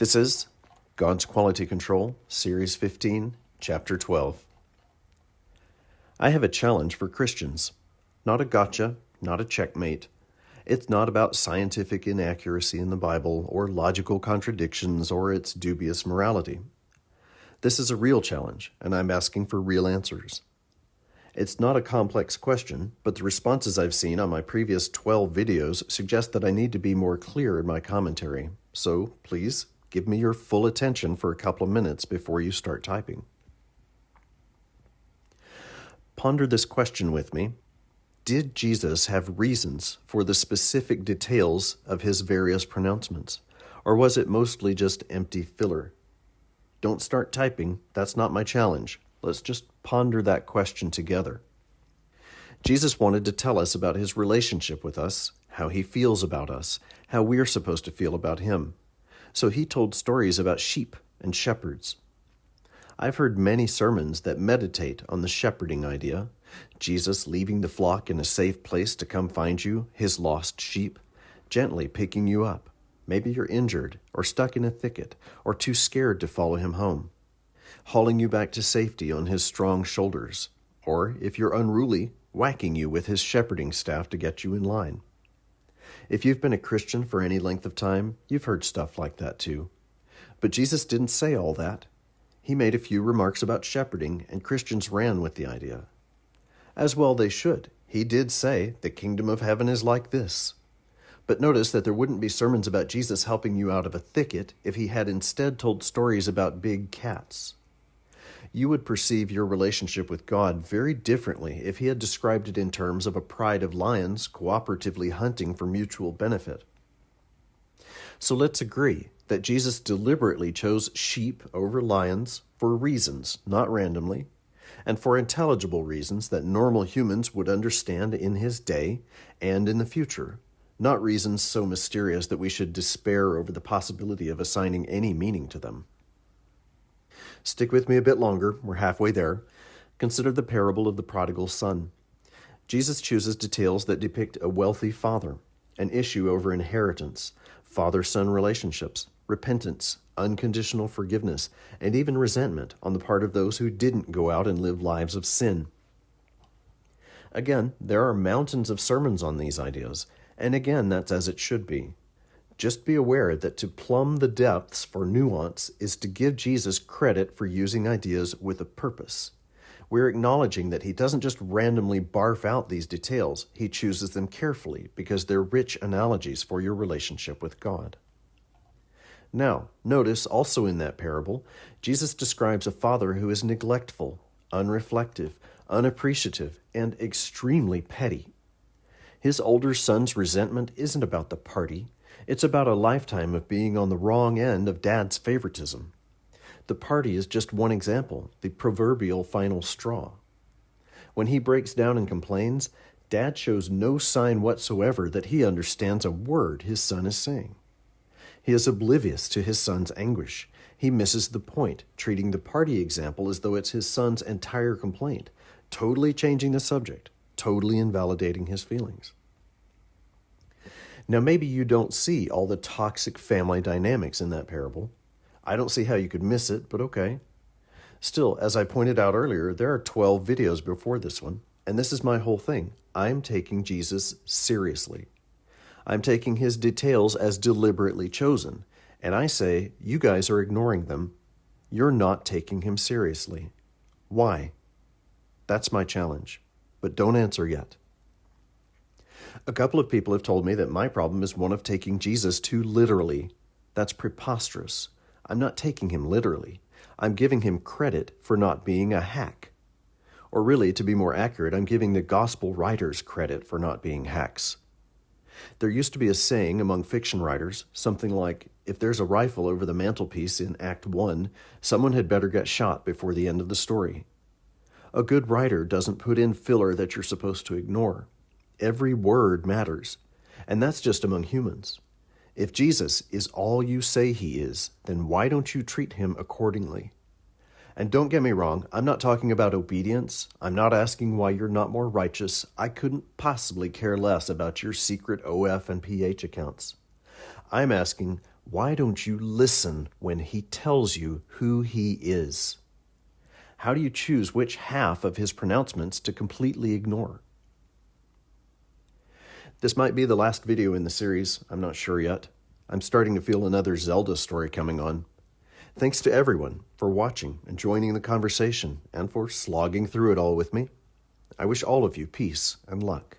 This is God's Quality Control, Series 15, Chapter 12. I have a challenge for Christians. Not a gotcha, not a checkmate. It's not about scientific inaccuracy in the Bible or logical contradictions or its dubious morality. This is a real challenge, and I'm asking for real answers. It's not a complex question, but the responses I've seen on my previous 12 videos suggest that I need to be more clear in my commentary. So, please, give me your full attention for a couple of minutes before you start typing. Ponder this question with me. Did Jesus have reasons for the specific details of his various pronouncements, or was it mostly just empty filler? Don't start typing. That's not my challenge. Let's just ponder that question together. Jesus wanted to tell us about his relationship with us, how he feels about us, how we're supposed to feel about him. So he told stories about sheep and shepherds. I've heard many sermons that meditate on the shepherding idea, Jesus leaving the flock in a safe place to come find you, his lost sheep, gently picking you up. Maybe you're injured or stuck in a thicket or too scared to follow him home, hauling you back to safety on his strong shoulders, or if you're unruly, whacking you with his shepherding staff to get you in line. If you've been a Christian for any length of time, you've heard stuff like that too. But Jesus didn't say all that. He made a few remarks about shepherding, and Christians ran with the idea. As well they should. He did say, the kingdom of heaven is like this. But notice that there wouldn't be sermons about Jesus helping you out of a thicket if he had instead told stories about big cats. You would perceive your relationship with God very differently if he had described it in terms of a pride of lions cooperatively hunting for mutual benefit. So let's agree that Jesus deliberately chose sheep over lions for reasons, not randomly, and for intelligible reasons that normal humans would understand in his day and in the future, not reasons so mysterious that we should despair over the possibility of assigning any meaning to them. Stick with me a bit longer. We're halfway there. Consider the parable of the prodigal son. Jesus chooses details that depict a wealthy father, an issue over inheritance, father-son relationships, repentance, unconditional forgiveness, and even resentment on the part of those who didn't go out and live lives of sin. Again, there are mountains of sermons on these ideas, and again, that's as it should be. Just be aware that to plumb the depths for nuance is to give Jesus credit for using ideas with a purpose. We're acknowledging that he doesn't just randomly barf out these details, he chooses them carefully because they're rich analogies for your relationship with God. Now, notice also in that parable, Jesus describes a father who is neglectful, unreflective, unappreciative, and extremely petty. His older son's resentment isn't about the party. It's about a lifetime of being on the wrong end of dad's favoritism. The party is just one example, the proverbial final straw. When he breaks down and complains, dad shows no sign whatsoever that he understands a word his son is saying. He is oblivious to his son's anguish. He misses the point, treating the party example as though it's his son's entire complaint, totally changing the subject, totally invalidating his feelings. Now, maybe you don't see all the toxic family dynamics in that parable. I don't see how you could miss it, but okay. Still, as I pointed out earlier, there are 12 videos before this one, and this is my whole thing. I'm taking Jesus seriously. I'm taking his details as deliberately chosen, and I say, you guys are ignoring them. You're not taking him seriously. Why? That's my challenge, but don't answer yet. A couple of people have told me that my problem is one of taking Jesus too literally. That's preposterous. I'm not taking him literally. I'm giving him credit for not being a hack. Or really, to be more accurate, I'm giving the gospel writers credit for not being hacks. There used to be a saying among fiction writers, something like, if there's a rifle over the mantelpiece in Act 1, someone had better get shot before the end of the story. A good writer doesn't put in filler that you're supposed to ignore. Every word matters, and that's just among humans. If Jesus is all you say he is, then why don't you treat him accordingly? And don't get me wrong, I'm not talking about obedience. I'm not asking why you're not more righteous. I couldn't possibly care less about your secret OF and PH accounts. I'm asking, Why don't you listen when he tells you who he is? How do you choose which half of his pronouncements to completely ignore? This might be the last video in the series. I'm not sure yet. I'm starting to feel another Zelda story coming on. Thanks to everyone for watching and joining the conversation and for slogging through it all with me. I wish all of you peace and luck.